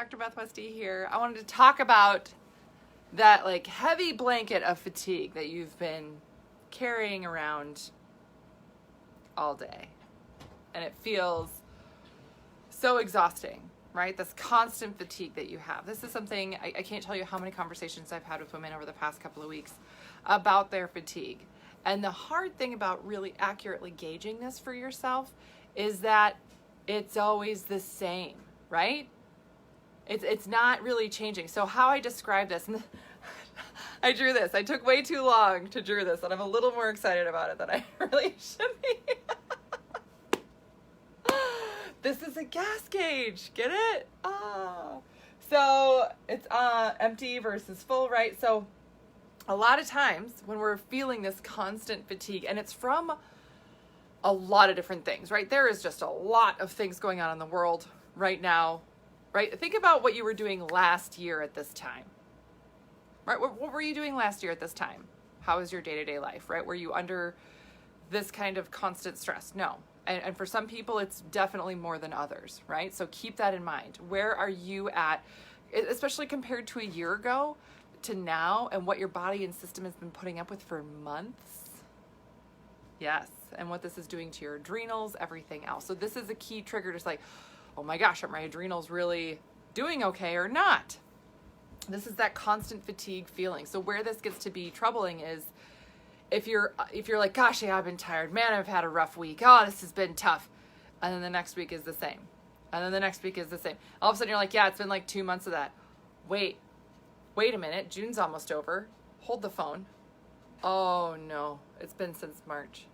Dr. Beth Westy here. I wanted to talk about that like heavy blanket of fatigue that you've been carrying around all day. And it feels so exhausting, right? This constant fatigue that you have. This is something, I can't tell you how many conversations I've had with women over the past couple of weeks about their fatigue. And the hard thing about really accurately gauging this for yourself is that it's always the same, right? It's not really changing. So how I describe this, and I drew this. I took way too long to draw this, and I'm a little more excited about it than I really should be. This is a gas gauge. Get it? So it's empty versus full, right? So a lot of times when we're feeling this constant fatigue, and it's from a lot of different things, right? There is just a lot of things going on in the world right now, right? Think about what you were doing last year at this time, right? What were you doing last year at this time? How was your day-to-day life, right? Were you under this kind of constant stress? No. And for some people, it's definitely more than others, right? So keep that in mind. Where are you at, especially compared to a year ago to now, and what your body and system has been putting up with for months? Yes. And what this is doing to your adrenals, everything else. So this is a key trigger, just like, oh my gosh, are my adrenals really doing okay or not? This is that constant fatigue feeling. So where this gets to be troubling is if you're like, gosh, yeah, I've been tired. Man, I've had a rough week. Oh, this has been tough. And then the next week is the same. And then the next week is the same. All of a sudden you're like, yeah, it's been like 2 months of that. Wait a minute. June's almost over. Hold the phone. Oh no, it's been since March,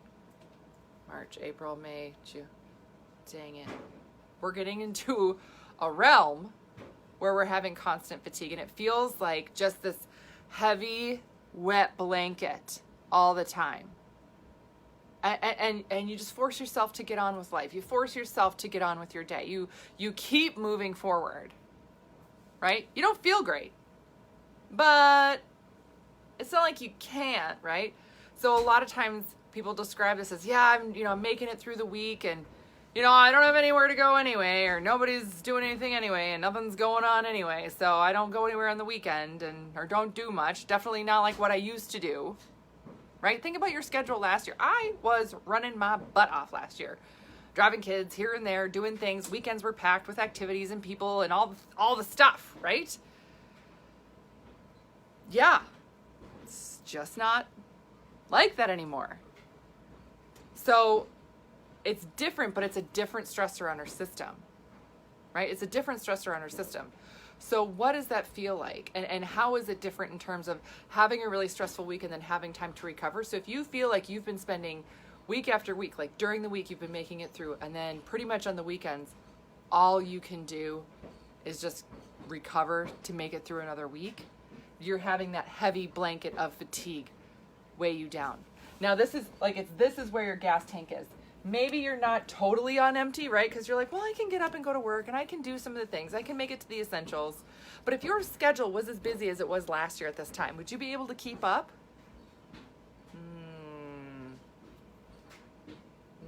April, May, June. Dang it. We're getting into a realm where we're having constant fatigue, and it feels like just this heavy, wet blanket all the time. And you just force yourself to get on with life. You force yourself to get on with your day. You keep moving forward, right? You don't feel great, but it's not like you can't, right? So a lot of times people describe this as, yeah, I'm making it through the week, and I don't have anywhere to go anyway, or nobody's doing anything anyway, and nothing's going on anyway, so I don't go anywhere on the weekend, or don't do much. Definitely not like what I used to do, right? Think about your schedule last year. I was running my butt off last year, driving kids here and there, doing things. Weekends were packed with activities and people and all the stuff, right? Yeah, it's just not like that anymore. So it's different, but it's a different stressor on our system, right? It's a different stressor on our system. So what does that feel like? And how is it different in terms of having a really stressful week and then having time to recover? So if you feel like you've been spending week after week, like during the week you've been making it through, and then pretty much on the weekends, all you can do is just recover to make it through another week, you're having that heavy blanket of fatigue weigh you down. Now this is where your gas tank is. Maybe you're not totally on empty, right? Because you're like, well, I can get up and go to work, and I can do some of the things. I can make it to the essentials. But if your schedule was as busy as it was last year at this time, would you be able to keep up?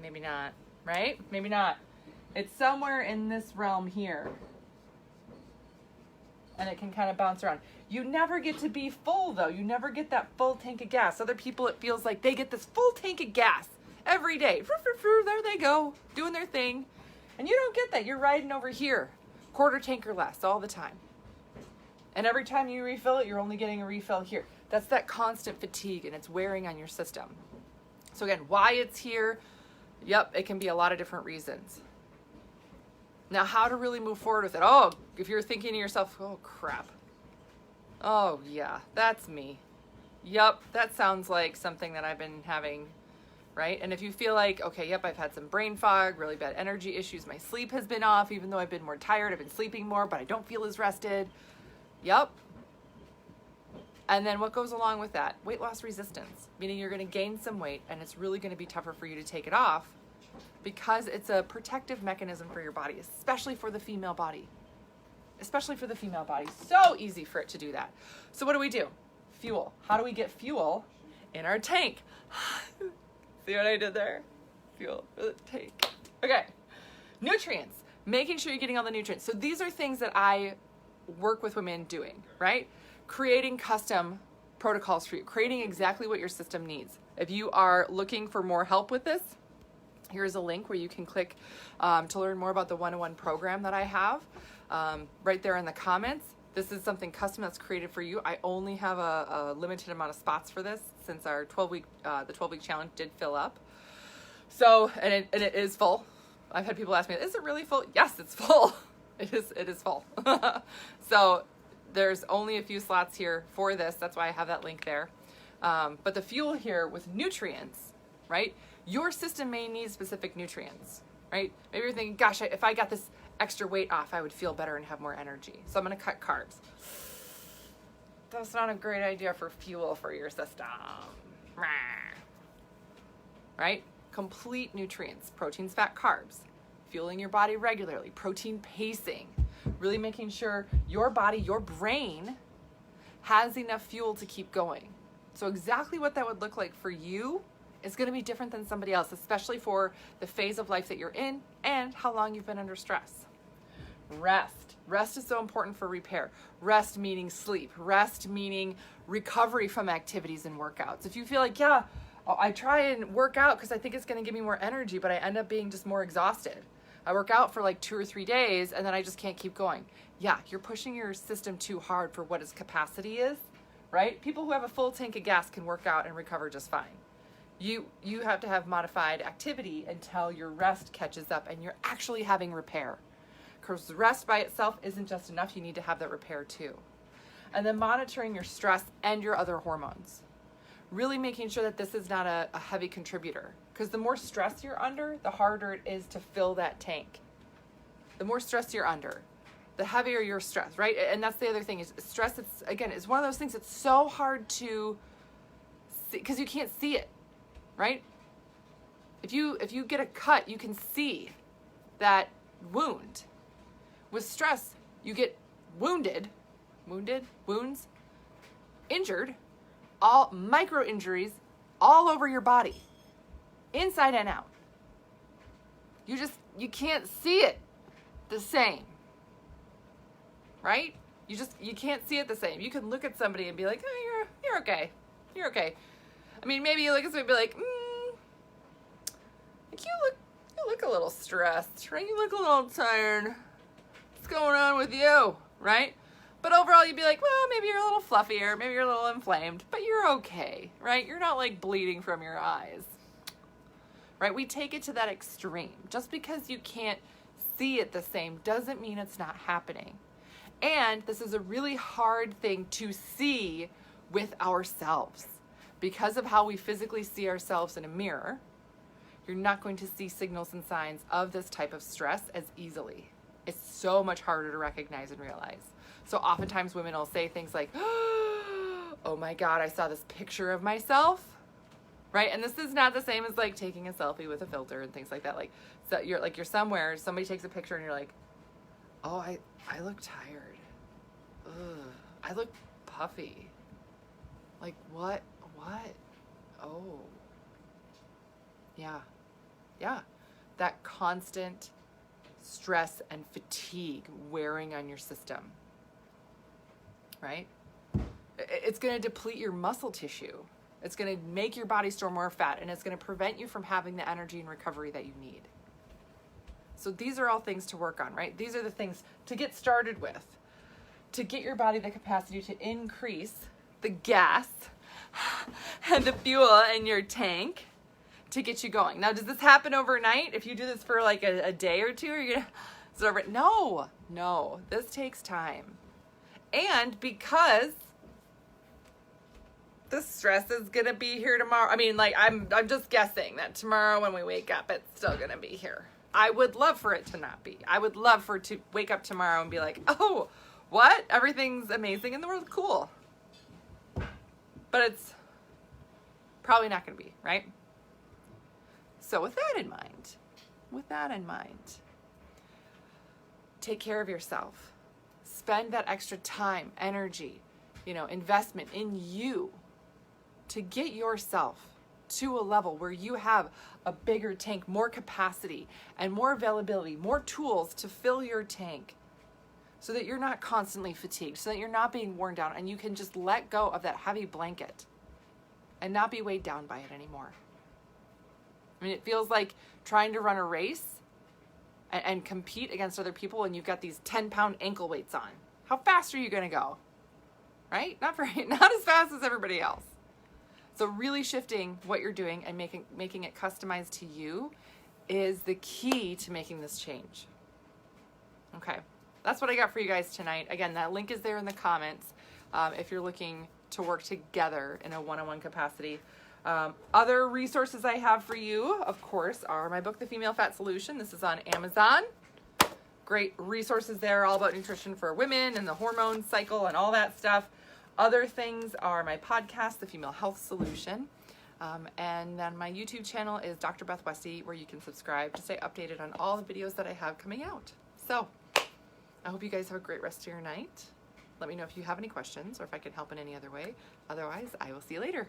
Maybe not, right? Maybe not. It's somewhere in this realm here. And it can kind of bounce around. You never get to be full, though. You never get that full tank of gas. Other people, it feels like they get this full tank of gas every day. There they go, doing their thing. And you don't get that. You're riding over here, quarter tank or less all the time. And every time you refill it, you're only getting a refill here. That's that constant fatigue, and it's wearing on your system. So again, why it's here, yep, it can be a lot of different reasons. Now, how to really move forward with it? Oh, if you're thinking to yourself, oh, crap. Oh, yeah, that's me. Yep, that sounds like something that I've been having, right? And if you feel like, okay, yep, I've had some brain fog, really bad energy issues, my sleep has been off, even though I've been more tired, I've been sleeping more, but I don't feel as rested. Yep. And then what goes along with that? Weight loss resistance, meaning you're going to gain some weight, and it's really going to be tougher for you to take it off because it's a protective mechanism for your body, especially for the female body. So easy for it to do that. So what do? Fuel. How do we get fuel in our tank? See what I did there? Fuel for the tank. Okay. Nutrients. Making sure you're getting all the nutrients. So these are things that I work with women doing, right? Creating custom protocols for you, creating exactly what your system needs. If you are looking for more help with this, here's a link where you can click to learn more about the one-on-one program that I have right there in the comments. This is something custom that's created for you. I only have a limited amount of spots for this since our 12-week, the 12-week challenge did fill up. So, and it is full. I've had people ask me, is it really full? Yes, it's full. It is full. So there's only a few slots here for this. That's why I have that link there. But the fuel here with nutrients, right? Your system may need specific nutrients, right? Maybe you're thinking, gosh, if I got this extra weight off, I would feel better and have more energy. So I'm going to cut carbs. That's not a great idea for fuel for your system. Right? Complete nutrients, proteins, fat, carbs, fueling your body regularly, protein pacing, really making sure your body, your brain has enough fuel to keep going. So exactly what that would look like for you is going to be different than somebody else, especially for the phase of life that you're in and how long you've been under stress. Rest. Rest is so important for repair. Rest meaning sleep. Rest meaning recovery from activities and workouts. If you feel like, yeah, I try and work out because I think it's going to give me more energy, but I end up being just more exhausted. I work out for like 2 or 3 days and then I just can't keep going. Yeah, you're pushing your system too hard for what its capacity is, right? People who have a full tank of gas can work out and recover just fine. You have to have modified activity until your rest catches up and you're actually having repair. Because rest by itself isn't just enough. You need to have that repair too. And then monitoring your stress and your other hormones. Really making sure that this is not a heavy contributor. Because the more stress you're under, the harder it is to fill that tank. The more stress you're under, the heavier your stress, right? And that's the other thing is stress. It's one of those things that's so hard to see because you can't see it, right? If you get a cut, you can see that wound. With stress, you get wounds, injured, all micro injuries all over your body, inside and out. You can't see it the same, right? You can't see it the same. You can look at somebody and be like, oh, you're okay. You're okay. I mean, maybe you look at somebody and be like, like you look a little stressed, right? You look a little tired. What's going on with you, right? But overall, you'd be like, well, maybe you're a little fluffier, maybe you're a little inflamed, but you're okay, right? You're not like bleeding from your eyes, right? We take it to that extreme. Just because you can't see it the same doesn't mean it's not happening. And this is a really hard thing to see with ourselves. Because of how we physically see ourselves in a mirror, you're not going to see signals and signs of this type of stress as easily. It's so much harder to recognize and realize. So oftentimes women will say things like, oh my God, I saw this picture of myself, right? And this is not the same as like taking a selfie with a filter and things like that. Like, so you're somewhere, somebody takes a picture and you're like, oh, I look tired. Ugh, I look puffy. Like what? Oh, yeah. That constant stress and fatigue wearing on your system, right? It's going to deplete your muscle tissue. It's going to make your body store more fat, and it's going to prevent you from having the energy and recovery that you need. So these are all things to work on, right? These are the things to get started with, to get your body the capacity to increase the gas and the fuel in your tank to get you going. Now, does this happen overnight? If you do this for like a day or two, are you gonna, no, this takes time. And because the stress is gonna be here tomorrow. I mean, like I'm just guessing that tomorrow when we wake up, it's still gonna be here. I would love for it to not be. I would love for it to wake up tomorrow and be like, oh, what? Everything's amazing in the world, cool. But it's probably not gonna be, right? So with that in mind, take care of yourself. Spend that extra time, energy, investment in you to get yourself to a level where you have a bigger tank, more capacity and more availability, more tools to fill your tank so that you're not constantly fatigued, so that you're not being worn down, and you can just let go of that heavy blanket and not be weighed down by it anymore. I mean, it feels like trying to run a race and compete against other people and you've got these 10-pound ankle weights on. How fast are you going to go? Right? Not as fast as everybody else. So really shifting what you're doing and making it customized to you is the key to making this change. Okay, that's what I got for you guys tonight. Again, that link is there in the comments if you're looking to work together in a one-on-one capacity. Other resources I have for you, of course, are my book, The Female Fat Solution. This is on Amazon. Great resources there, all about nutrition for women and the hormone cycle and all that stuff. Other things are my podcast, The Female Health Solution. And then my YouTube channel is Dr. Beth Westy, where you can subscribe to stay updated on all the videos that I have coming out. So I hope you guys have a great rest of your night. Let me know if you have any questions or if I can help in any other way. Otherwise, I will see you later.